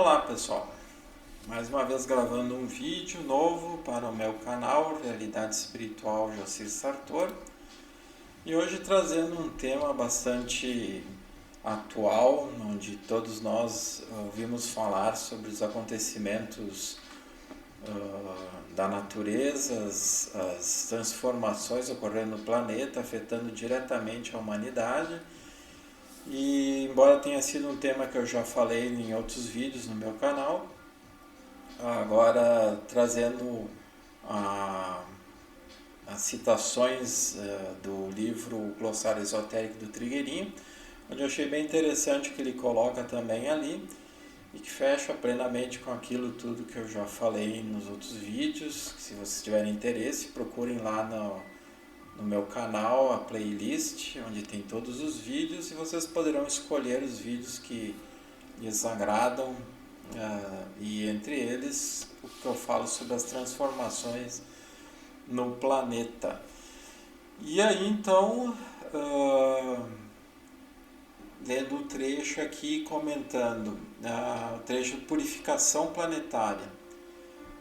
Olá pessoal, mais uma vez gravando um vídeo novo para o meu canal Realidade Espiritual Jacir Sartor, e hoje trazendo um tema bastante atual, onde todos nós ouvimos falar sobre os acontecimentos da natureza, as transformações ocorrendo no planeta, afetando diretamente a humanidade. E embora tenha sido um tema que eu já falei em outros vídeos no meu canal, agora trazendo as citações do livro O Glossário Esotérico do Trigueirinho, onde eu achei bem interessante o que ele coloca também ali e que fecha plenamente com aquilo tudo que eu já falei nos outros vídeos. Se vocês tiverem interesse, procurem lá no meu canal a playlist, onde tem todos os vídeos, e vocês poderão escolher os vídeos que lhes agradam, e entre eles o que eu falo sobre as transformações no planeta. E aí então, lendo o trecho aqui, comentando o trecho de purificação planetária.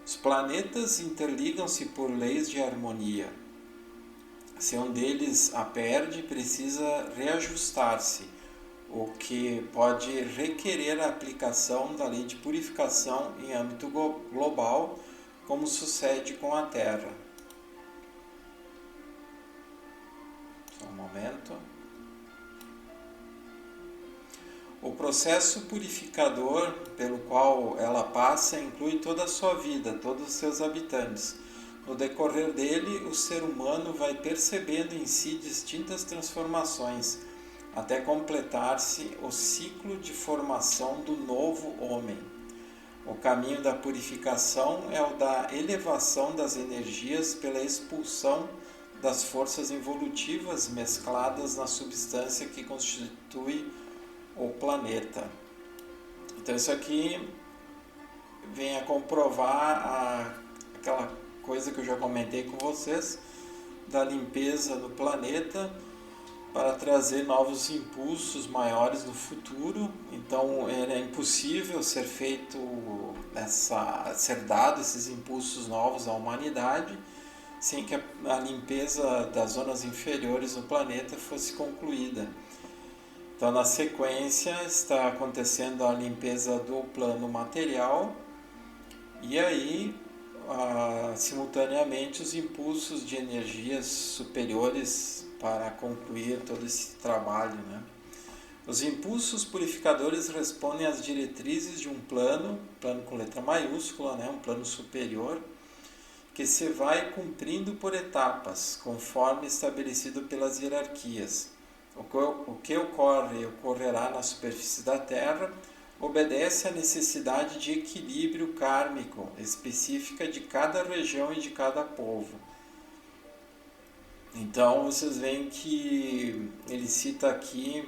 Os planetas interligam-se por leis de harmonia. Se um deles a perde, precisa reajustar-se, o que pode requerer a aplicação da lei de purificação em âmbito global, como sucede com a Terra. Só um momento. O processo purificador pelo qual ela passa inclui toda a sua vida, todos os seus habitantes. No decorrer dele, o ser humano vai percebendo em si distintas transformações, até completar-se o ciclo de formação do novo homem. O caminho da purificação é o da elevação das energias pela expulsão das forças evolutivas mescladas na substância que constitui o planeta. Então isso aqui vem a comprovar aquela coisa que eu já comentei com vocês, da limpeza do planeta para trazer novos impulsos maiores no futuro. Então é impossível ser dado esses impulsos novos à humanidade sem que a limpeza das zonas inferiores do planeta fosse concluída. Então, na sequência, está acontecendo a limpeza do plano material e aí, simultaneamente, os impulsos de energias superiores para concluir todo esse trabalho, né? Os impulsos purificadores respondem às diretrizes de um plano com letra maiúscula, né? Um plano superior, que se vai cumprindo por etapas, conforme estabelecido pelas hierarquias. O que ocorre e ocorrerá na superfície da Terra obedece à necessidade de equilíbrio kármico específica de cada região e de cada povo. Então vocês veem que ele cita aqui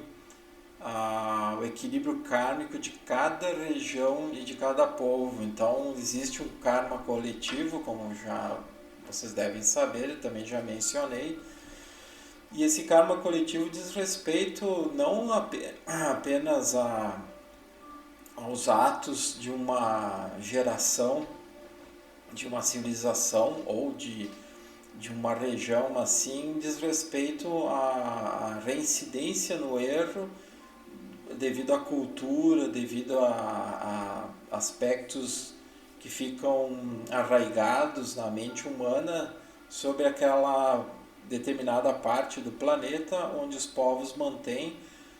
o equilíbrio kármico de cada região e de cada povo. Então existe um karma coletivo, como já vocês devem saber, eu também já mencionei. E esse karma coletivo diz respeito não apenas aos atos de uma geração, de uma civilização ou de uma região, mas sim diz respeito à reincidência no erro devido à cultura, devido a aspectos que ficam arraigados na mente humana sobre aquela determinada parte do planeta onde os povos mantêm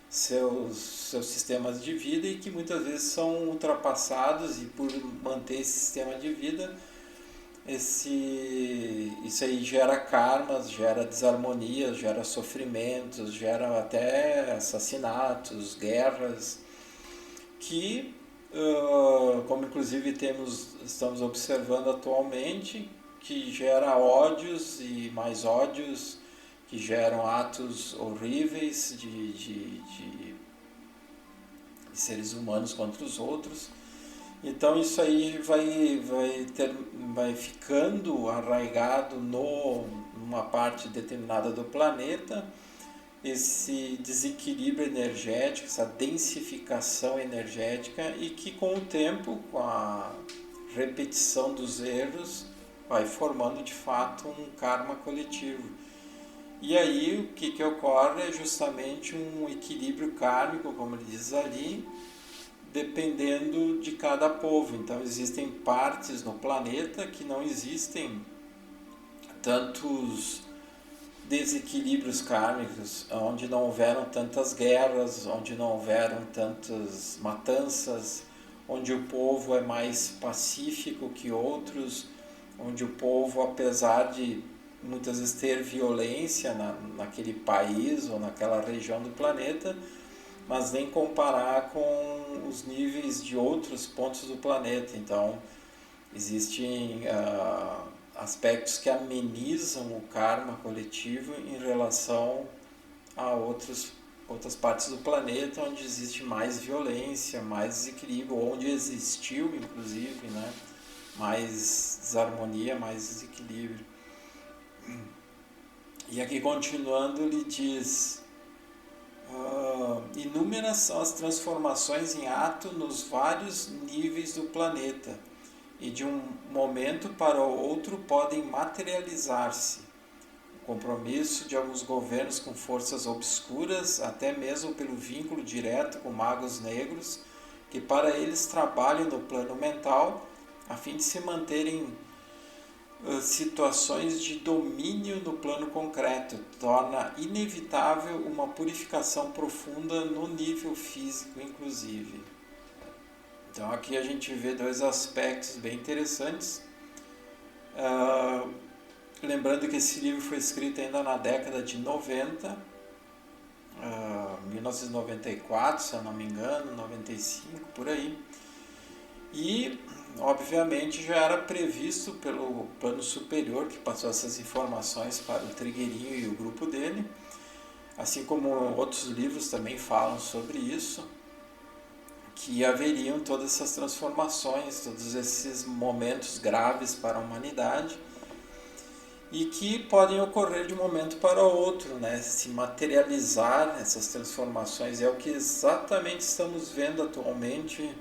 seus sistemas de vida e que muitas vezes são ultrapassados, e por manter esse sistema de vida, isso aí gera karmas, gera desarmonias, gera sofrimentos, gera até assassinatos, guerras, que, como inclusive estamos observando atualmente, que gera ódios e mais ódios, que geram atos horríveis de seres humanos contra os outros. Então isso aí vai ficando arraigado numa parte determinada do planeta, esse desequilíbrio energético, essa densificação energética, e que com o tempo, com a repetição dos erros, vai formando de fato um karma coletivo. E aí o que ocorre é justamente um equilíbrio kármico, como ele diz ali, dependendo de cada povo. Então existem partes no planeta que não existem tantos desequilíbrios kármicos, onde não houveram tantas guerras, onde não houveram tantas matanças, onde o povo é mais pacífico que outros, onde o povo, apesar de muitas vezes ter violência naquele país ou naquela região do planeta, mas nem comparar com os níveis de outros pontos do planeta. Então, existem aspectos que amenizam o karma coletivo em relação a outras partes do planeta onde existe mais violência, mais desequilíbrio, onde existiu, inclusive, né, mais desarmonia, mais desequilíbrio. E aqui, continuando, ele diz: inúmeras são as transformações em ato nos vários níveis do planeta, e de um momento para o outro podem materializar-se. O compromisso de alguns governos com forças obscuras, até mesmo pelo vínculo direto com magos negros, que para eles trabalham no plano mental, a fim de se manterem situações de domínio no plano concreto, torna inevitável uma purificação profunda no nível físico, inclusive. Então aqui a gente vê dois aspectos bem interessantes. Lembrando que esse livro foi escrito ainda na década de 90, 1994, se eu não me engano, 95, por aí. E, obviamente, já era previsto pelo plano superior, que passou essas informações para o Trigueirinho e o grupo dele, assim como outros livros também falam sobre isso, que haveriam todas essas transformações, todos esses momentos graves para a humanidade, e que podem ocorrer de um momento para outro, né? Se materializar essas transformações. É o que exatamente estamos vendo atualmente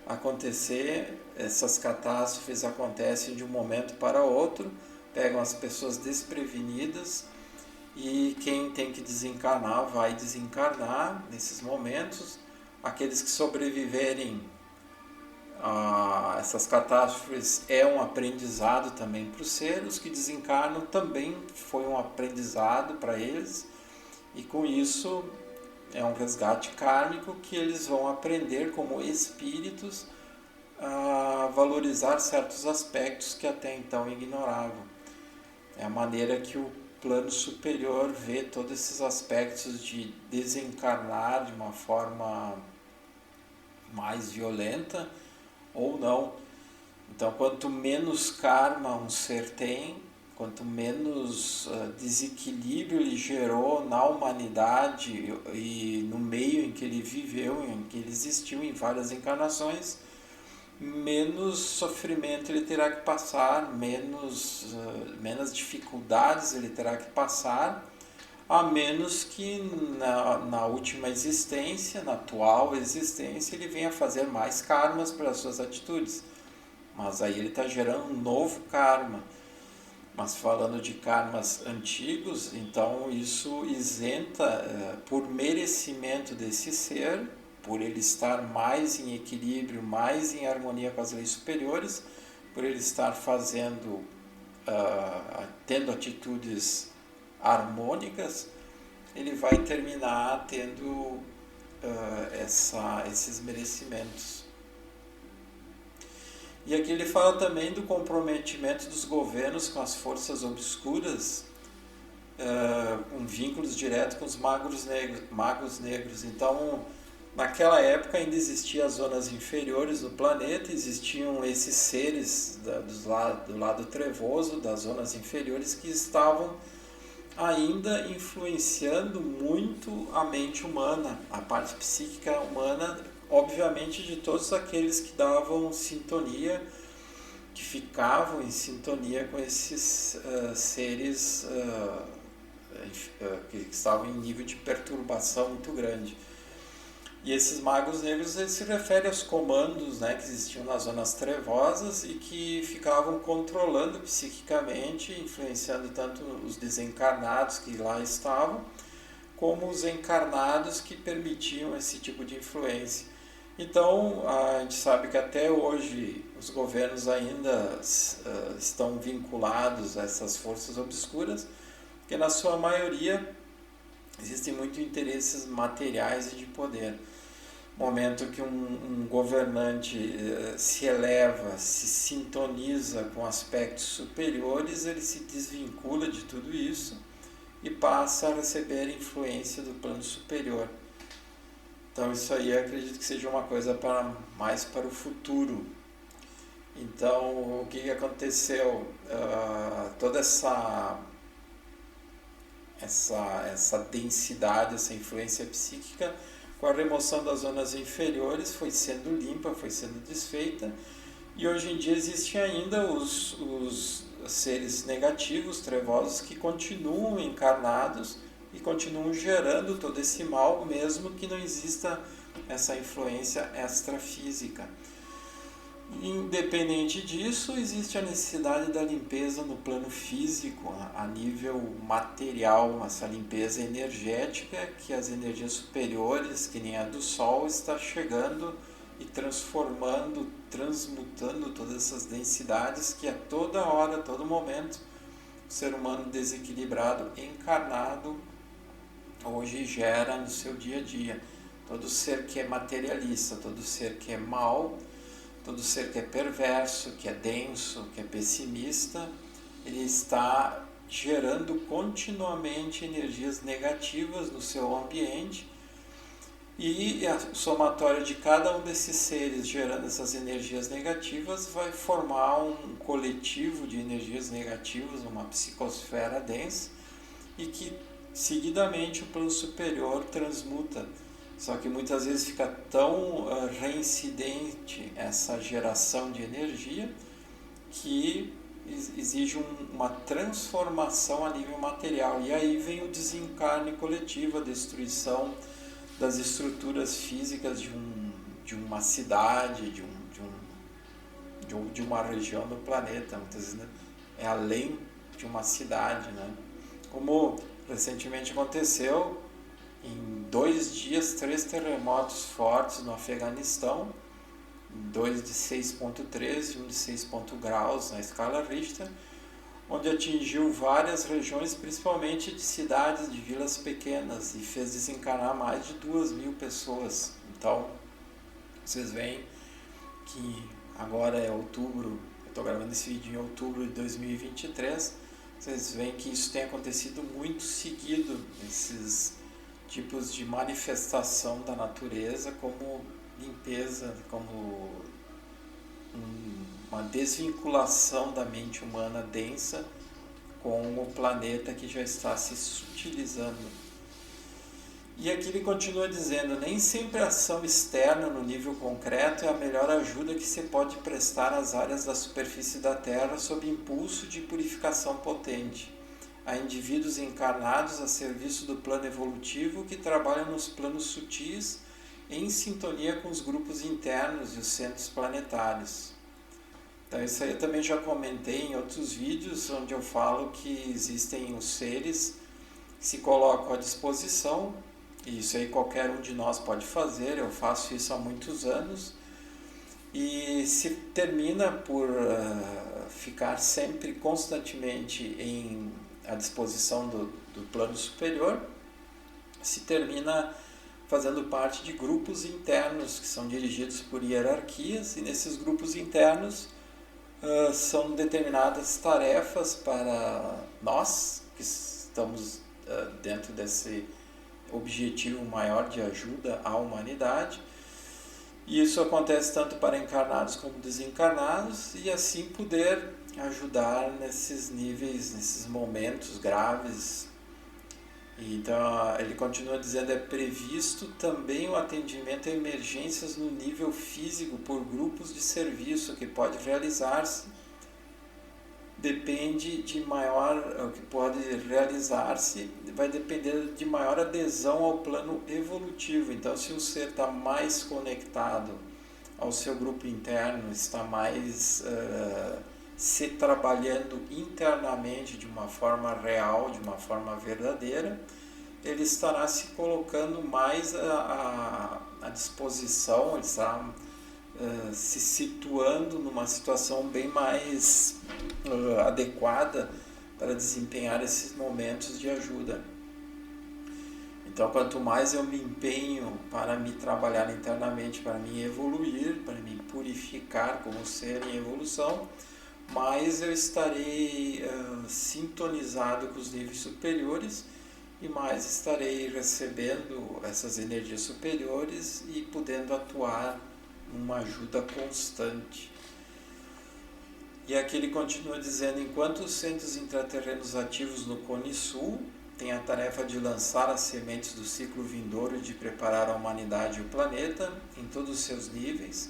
acontecer. Essas catástrofes acontecem de um momento para outro, pegam as pessoas desprevenidas, e quem tem que desencarnar vai desencarnar nesses momentos. Aqueles que sobreviverem a essas catástrofes é um aprendizado também para os seres. Os que desencarnam também foi um aprendizado para eles, e com isso é um resgate kármico que eles vão aprender como espíritos a valorizar certos aspectos que até então ignoravam. É a maneira que o plano superior vê todos esses aspectos de desencarnar de uma forma mais violenta ou não. Então, quanto menos karma um ser tem, quanto menos desequilíbrio ele gerou na humanidade e no meio em que ele viveu, em que ele existiu em várias encarnações, menos sofrimento ele terá que passar, menos dificuldades ele terá que passar, a menos que na última existência, na atual existência, ele venha fazer mais karmas pelas suas atitudes. Mas aí ele está gerando um novo karma. Mas falando de karmas antigos, então isso isenta, por merecimento desse ser, por ele estar mais em equilíbrio, mais em harmonia com as leis superiores, por ele estar tendo atitudes harmônicas, ele vai terminar tendo esses merecimentos. E aqui ele fala também do comprometimento dos governos com as forças obscuras, com vínculos diretos com os magos negros. Então, naquela época ainda existiam as zonas inferiores do planeta, existiam esses seres do lado trevoso, das zonas inferiores, que estavam ainda influenciando muito a mente humana, a parte psíquica humana, obviamente de todos aqueles que davam sintonia, que ficavam em sintonia com esses seres que estavam em nível de perturbação muito grande. E esses magos negros, eles se referem aos comandos, né, que existiam nas zonas trevosas e que ficavam controlando psiquicamente, influenciando tanto os desencarnados que lá estavam, como os encarnados que permitiam esse tipo de influência. Então, a gente sabe que até hoje os governos ainda estão vinculados a essas forças obscuras, porque na sua maioria existem muitos interesses materiais e de poder. No momento que um governante se eleva, se sintoniza com aspectos superiores, ele se desvincula de tudo isso e passa a receber influência do plano superior. Então isso aí eu acredito que seja uma coisa mais para o futuro. Então o que aconteceu? Toda essa densidade, essa influência psíquica, com a remoção das zonas inferiores, foi sendo limpa, foi sendo desfeita, e hoje em dia existem ainda os seres negativos, trevosos, que continuam encarnados e continuam gerando todo esse mal, mesmo que não exista essa influência extrafísica. Independente disso, existe a necessidade da limpeza no plano físico, a nível material, essa limpeza energética que as energias superiores, que nem a do Sol, está chegando e transformando, transmutando todas essas densidades que a toda hora, a todo momento, o ser humano desequilibrado, encarnado, hoje gera no seu dia a dia. Todo ser que é materialista, todo ser que é mau, todo ser que é perverso, que é denso, que é pessimista, ele está gerando continuamente energias negativas no seu ambiente, e o somatório de cada um desses seres gerando essas energias negativas vai formar um coletivo de energias negativas, uma psicosfera densa, e que seguidamente o plano superior transmuta. Só que muitas vezes fica tão reincidente essa geração de energia que exige uma transformação a nível material. E aí vem o desencarne coletivo, a destruição das estruturas físicas de uma cidade, de uma região do planeta. Muitas vezes, né, é além de uma cidade, né? Como recentemente aconteceu, em 2 dias, 3 terremotos fortes no Afeganistão, 2 de 6,3 e um de 6 graus na escala Richter, onde atingiu várias regiões, principalmente de cidades, de vilas pequenas, e fez desencarnar mais de 2.000 pessoas. Então, vocês veem que agora é outubro, eu estou gravando esse vídeo em outubro de 2023, vocês veem que isso tem acontecido muito seguido, esses tipos de manifestação da natureza, como limpeza, como uma desvinculação da mente humana densa com o planeta que já está se sutilizando. E aqui ele continua dizendo: nem sempre a ação externa no nível concreto é a melhor ajuda que se pode prestar às áreas da superfície da Terra sob impulso de purificação potente. Há indivíduos encarnados a serviço do plano evolutivo que trabalham nos planos sutis em sintonia com os grupos internos e os centros planetários. Então isso aí eu também já comentei em outros vídeos, onde eu falo que existem os seres que se colocam à disposição, e isso aí qualquer um de nós pode fazer, eu faço isso há muitos anos, e se termina por ficar sempre constantemente à disposição do plano superior, se termina fazendo parte de grupos internos que são dirigidos por hierarquias, e nesses grupos internos são determinadas tarefas para nós que estamos dentro desse objetivo maior de ajuda à humanidade. E isso acontece tanto para encarnados como desencarnados, e assim poder ajudar nesses níveis, nesses momentos graves. Então ele continua dizendo: é previsto também o atendimento a emergências no nível físico por grupos de serviço que pode realizar-se depende de maior, o que pode realizar-se, vai depender de maior adesão ao plano evolutivo. Então, se o ser está mais conectado ao seu grupo interno, está mais se trabalhando internamente de uma forma real, de uma forma verdadeira, ele estará se colocando mais à disposição, ele estará se situando numa situação bem mais adequada para desempenhar esses momentos de ajuda. Então, quanto mais eu me empenho para me trabalhar internamente, para me evoluir, para me purificar como ser em evolução, mais eu estarei sintonizado com os níveis superiores e mais estarei recebendo essas energias superiores e podendo atuar numa ajuda constante. E aqui ele continua dizendo: enquanto os centros intraterrenos ativos no Cone Sul têm a tarefa de lançar as sementes do ciclo vindouro e de preparar a humanidade e o planeta em todos os seus níveis,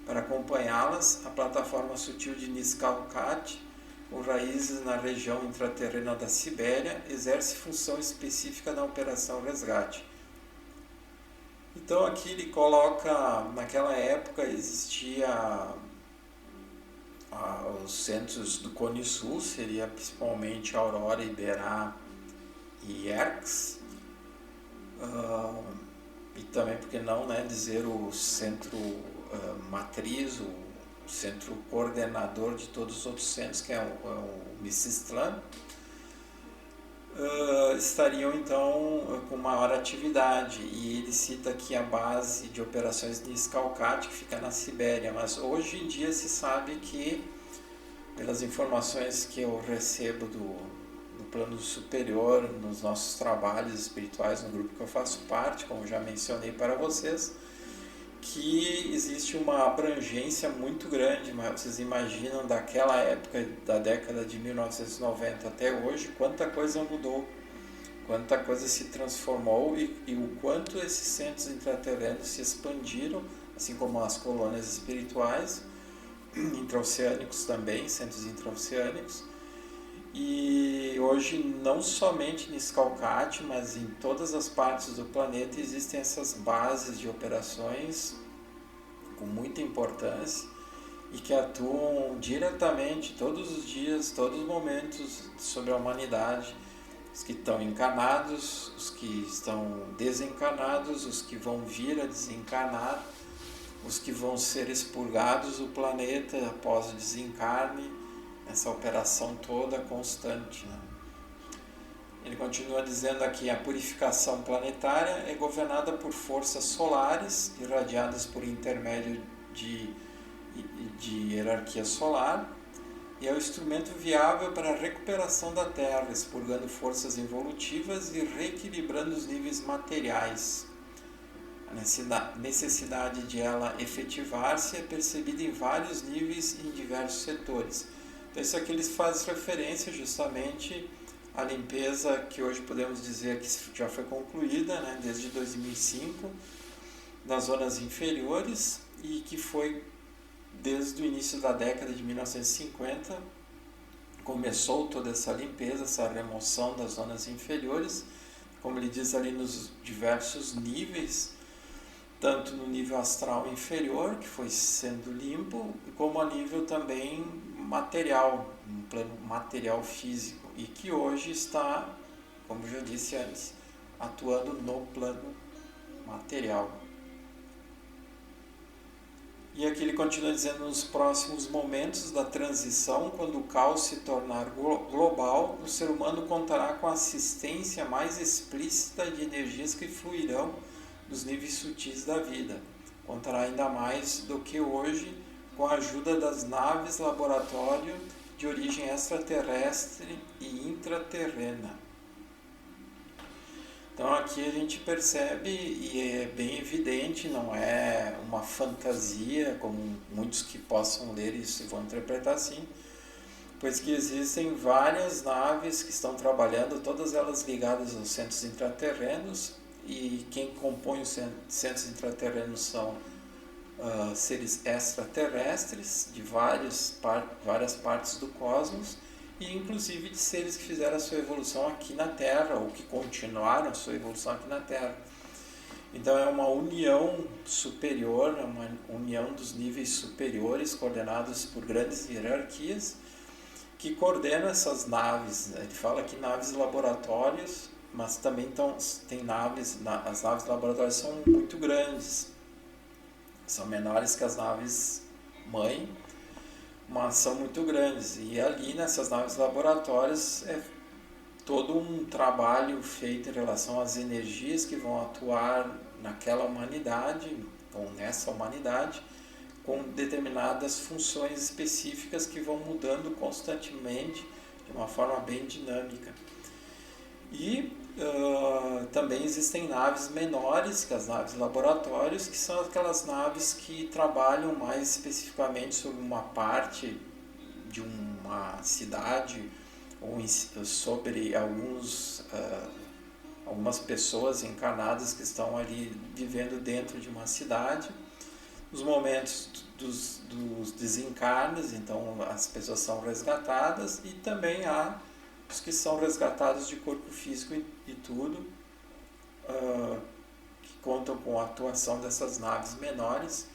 para acompanhá-las, a plataforma sutil de Niscalcate, com raízes na região intraterrena da Sibéria, exerce função específica na Operação Resgate. Então aqui ele coloca, naquela época existia os centros do Cone Sul, seria principalmente Aurora, Iberá e Erx, e também, por que não, né, dizer o centro matriz, o centro coordenador de todos os outros centros, que é o Missistlan, estariam então com maior atividade. E ele cita aqui a base de operações de Niscalcate, que fica na Sibéria, mas hoje em dia se sabe que, pelas informações que eu recebo do plano superior, nos nossos trabalhos espirituais, no grupo que eu faço parte, como já mencionei para vocês, que existe uma abrangência muito grande. Mas vocês imaginam, daquela época, da década de 1990 até hoje, quanta coisa mudou, quanta coisa se transformou e o quanto esses centros intraterrenos se expandiram, assim como as colônias espirituais, intraoceânicos também, centros intraoceânicos. E hoje, não somente em Niscalcate, mas em todas as partes do planeta existem essas bases de operações com muita importância e que atuam diretamente todos os dias, todos os momentos sobre a humanidade. Os que estão encarnados, os que estão desencarnados, os que vão vir a desencarnar, os que vão ser expurgados do planeta após o desencarne, essa operação toda constante, né? Ele continua dizendo aqui: a purificação planetária é governada por forças solares irradiadas por intermédio de hierarquia solar, e é o instrumento viável para a recuperação da Terra, expurgando forças evolutivas e reequilibrando os níveis materiais. A necessidade de ela efetivar-se é percebida em vários níveis e em diversos setores. Então, isso aqui eles fazem referência justamente à limpeza que hoje podemos dizer que já foi concluída, né, desde 2005, nas zonas inferiores, e que foi desde o início da década de 1950, começou toda essa limpeza, essa remoção das zonas inferiores, como ele diz ali, nos diversos níveis, tanto no nível astral inferior, que foi sendo limpo, como a nível também material, um plano material físico, e que hoje está, como já disse antes, atuando no plano material. E aqui ele continua dizendo: nos próximos momentos da transição, quando o caos se tornar global, o ser humano contará com a assistência mais explícita de energias que fluirão dos níveis sutis da vida. Contará ainda mais do que hoje com a ajuda das naves laboratório de origem extraterrestre e intraterrena. Então aqui a gente percebe, e é bem evidente, não é uma fantasia, como muitos que possam ler isso vão interpretar assim, pois que existem várias naves que estão trabalhando, todas elas ligadas aos centros intraterrenos, e quem compõe os centros intraterrenos são seres extraterrestres de várias partes do cosmos, e inclusive de seres que fizeram a sua evolução aqui na Terra, ou que continuaram a sua evolução aqui na Terra. Então é uma união superior, é uma união dos níveis superiores, coordenados por grandes hierarquias, que coordena essas naves. Ele fala que naves laboratórios, mas também tem naves, as naves laboratórias são muito grandes, são menores que as naves mãe, mas são muito grandes. E ali nessas naves laboratórias é todo um trabalho feito em relação às energias que vão atuar naquela humanidade, ou nessa humanidade, com determinadas funções específicas que vão mudando constantemente de uma forma bem dinâmica. E também existem naves menores que as naves laboratórios, que são aquelas naves que trabalham mais especificamente sobre uma parte de uma cidade ou sobre algumas pessoas encarnadas que estão ali vivendo dentro de uma cidade. Nos momentos dos desencarnes, então as pessoas são resgatadas, e também há os que são resgatados de corpo físico e tudo, que contam com a atuação dessas naves menores.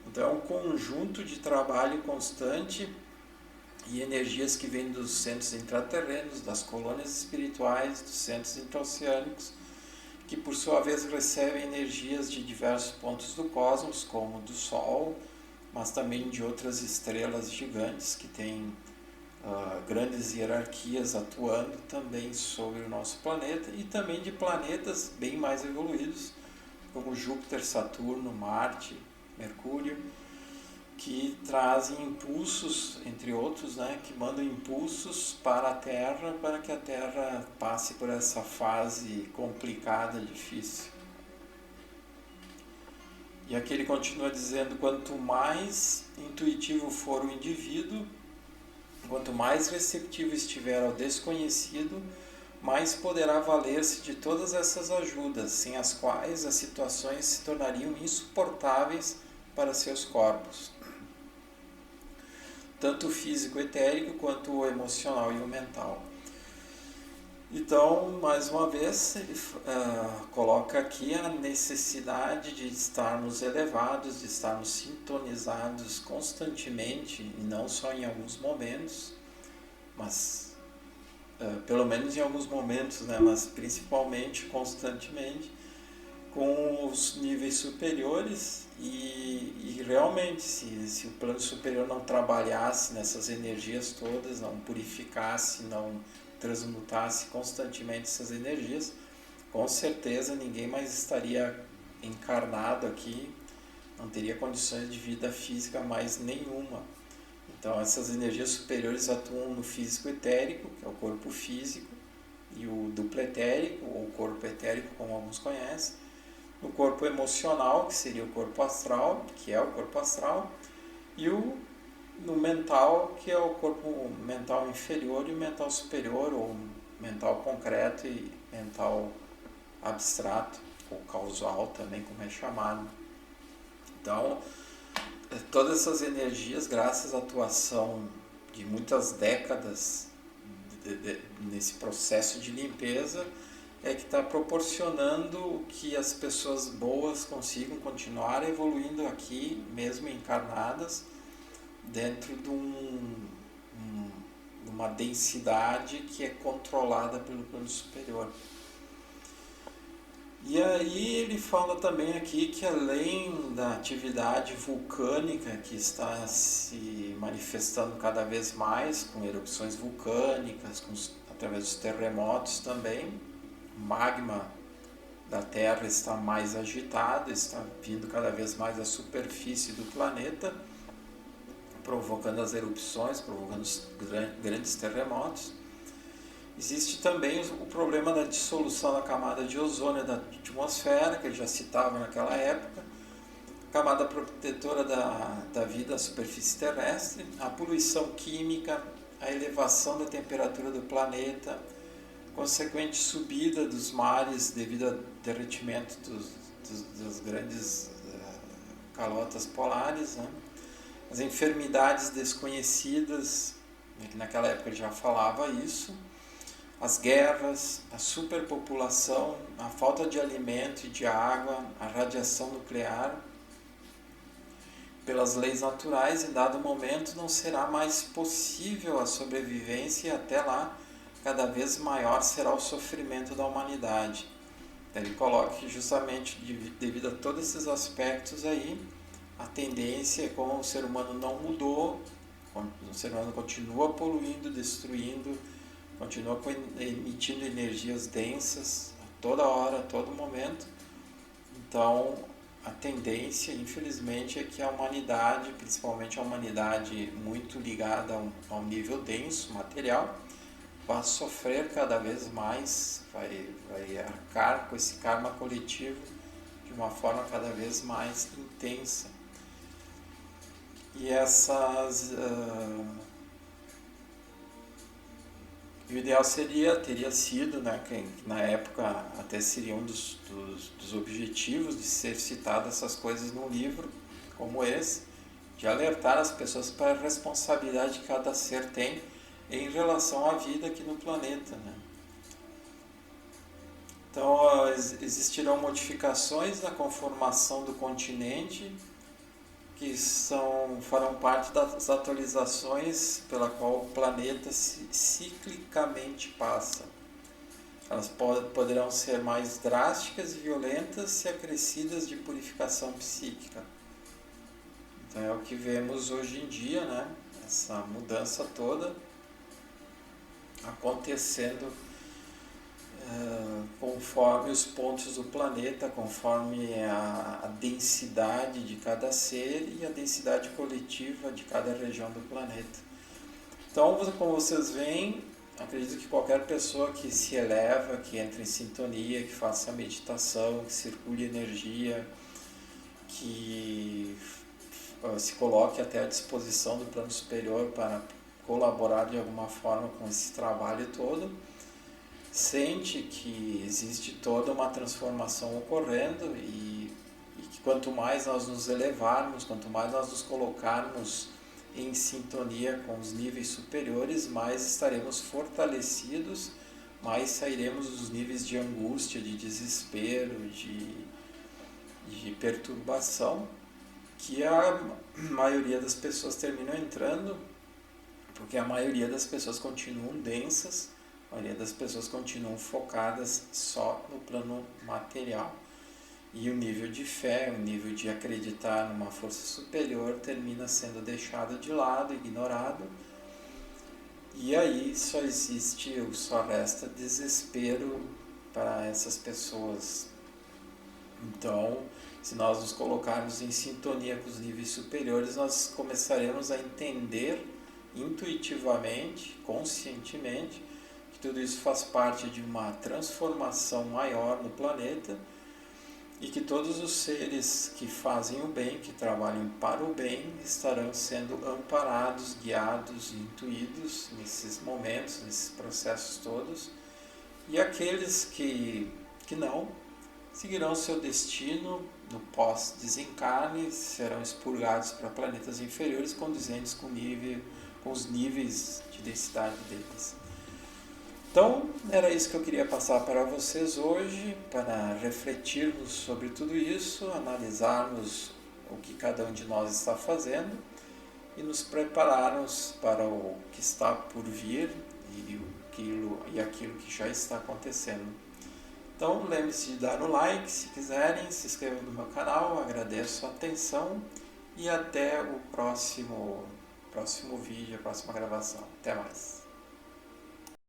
Então é um conjunto de trabalho constante e energias que vêm dos centros intraterrenos, das colônias espirituais, dos centros intraoceânicos, que por sua vez recebem energias de diversos pontos do cosmos, como do Sol, mas também de outras estrelas gigantes que têm grandes hierarquias atuando também sobre o nosso planeta, e também de planetas bem mais evoluídos, como Júpiter, Saturno, Marte, Mercúrio, que trazem impulsos, entre outros, né, que mandam impulsos para a Terra, para que a Terra passe por essa fase complicada, difícil. E aqui ele continua dizendo: quanto mais intuitivo for o indivíduo, quanto mais receptivo estiver ao desconhecido, mais poderá valer-se de todas essas ajudas, sem as quais as situações se tornariam insuportáveis para seus corpos, tanto o físico etérico quanto o emocional e o mental. Então, mais uma vez, ele coloca aqui a necessidade de estarmos elevados, de estarmos sintonizados constantemente, e não só em alguns momentos, mas pelo menos em alguns momentos, né, mas principalmente constantemente, com os níveis superiores, e realmente, se o plano superior não trabalhasse nessas energias todas, não purificasse, não transmutasse constantemente essas energias, com certeza ninguém mais estaria encarnado aqui, não teria condições de vida física mais nenhuma. Então essas energias superiores atuam no físico etérico, que é o corpo físico, e o duplo etérico, ou corpo etérico, como alguns conhecem, no corpo emocional, que seria o corpo astral, que é o corpo astral, e no mental, que é o corpo mental inferior e o mental superior, ou mental concreto e mental abstrato, ou causal também, como é chamado. Então, todas essas energias, graças à atuação de muitas décadas nesse processo de limpeza, é que está proporcionando que as pessoas boas consigam continuar evoluindo aqui, mesmo encarnadas, dentro de uma densidade que é controlada pelo plano superior. E aí ele fala também aqui que, além da atividade vulcânica que está se manifestando cada vez mais, com erupções vulcânicas, através dos terremotos também, o magma da Terra está mais agitado, está vindo cada vez mais à superfície do planeta, provocando as erupções, provocando os grandes terremotos. Existe também o problema da dissolução da camada de ozônio da atmosfera, que ele já citava naquela época, a camada protetora da vida à superfície terrestre, a poluição química, a elevação da temperatura do planeta, consequente subida dos mares devido ao derretimento das grandes calotas polares, né? As enfermidades desconhecidas naquela época ele já falava isso, as guerras, a superpopulação, a falta de alimento e de água, a radiação nuclear, pelas leis naturais, em dado momento não será mais possível a sobrevivência e até lá cada vez maior será o sofrimento da humanidade. Ele coloca que justamente devido a todos esses aspectos aí, a tendência é como o ser humano não mudou, o ser humano continua poluindo, destruindo, continua emitindo energias densas a toda hora, a todo momento. Então, a tendência, infelizmente, é que a humanidade, principalmente a humanidade muito ligada a um nível denso, material, vai sofrer cada vez mais, vai arcar com esse karma coletivo de uma forma cada vez mais intensa. E o ideal teria sido, né, que na época até seria um dos objetivos de ser citado essas coisas num livro como esse, de alertar as pessoas para a responsabilidade que cada ser tem em relação à vida aqui no planeta, né? Então existirão modificações na conformação do continente que farão parte das atualizações pela qual o planeta ciclicamente passa. Elas poderão ser mais drásticas e violentas e acrescidas de purificação psíquica. Então é o que vemos hoje em dia, né? Essa mudança toda acontecendo conforme os pontos do planeta, conforme a densidade de cada ser e a densidade coletiva de cada região do planeta. Então, como vocês veem, acredito que qualquer pessoa que se eleva, que entre em sintonia, que faça meditação, que circule energia, que se coloque até à disposição do plano superior para colaborar de alguma forma com esse trabalho todo, sente que existe toda uma transformação ocorrendo e que quanto mais nós nos elevarmos, quanto mais nós nos colocarmos em sintonia com os níveis superiores, mais estaremos fortalecidos, mais sairemos dos níveis de angústia, de desespero, de perturbação, que a maioria das pessoas terminam entrando, porque a maioria das pessoas continuam densas, a maioria das pessoas continuam focadas só no plano material. E o nível de fé, o nível de acreditar numa força superior termina sendo deixado de lado, ignorado. E aí só resta desespero para essas pessoas. Então, se nós nos colocarmos em sintonia com os níveis superiores, nós começaremos a entender intuitivamente, conscientemente, que tudo isso faz parte de uma transformação maior no planeta e que todos os seres que fazem o bem, que trabalham para o bem, estarão sendo amparados, guiados, intuídos nesses momentos, nesses processos todos. E aqueles que não, seguirão seu destino no pós-desencarne, serão expurgados para planetas inferiores condizentes com os níveis de densidade deles. Então, era isso que eu queria passar para vocês hoje, para refletirmos sobre tudo isso, analisarmos o que cada um de nós está fazendo e nos prepararmos para o que está por vir e aquilo que já está acontecendo. Então, lembre-se de dar o like, se quiserem, se inscrevam no meu canal, agradeço a atenção e até o próximo vídeo, a próxima gravação. Até mais!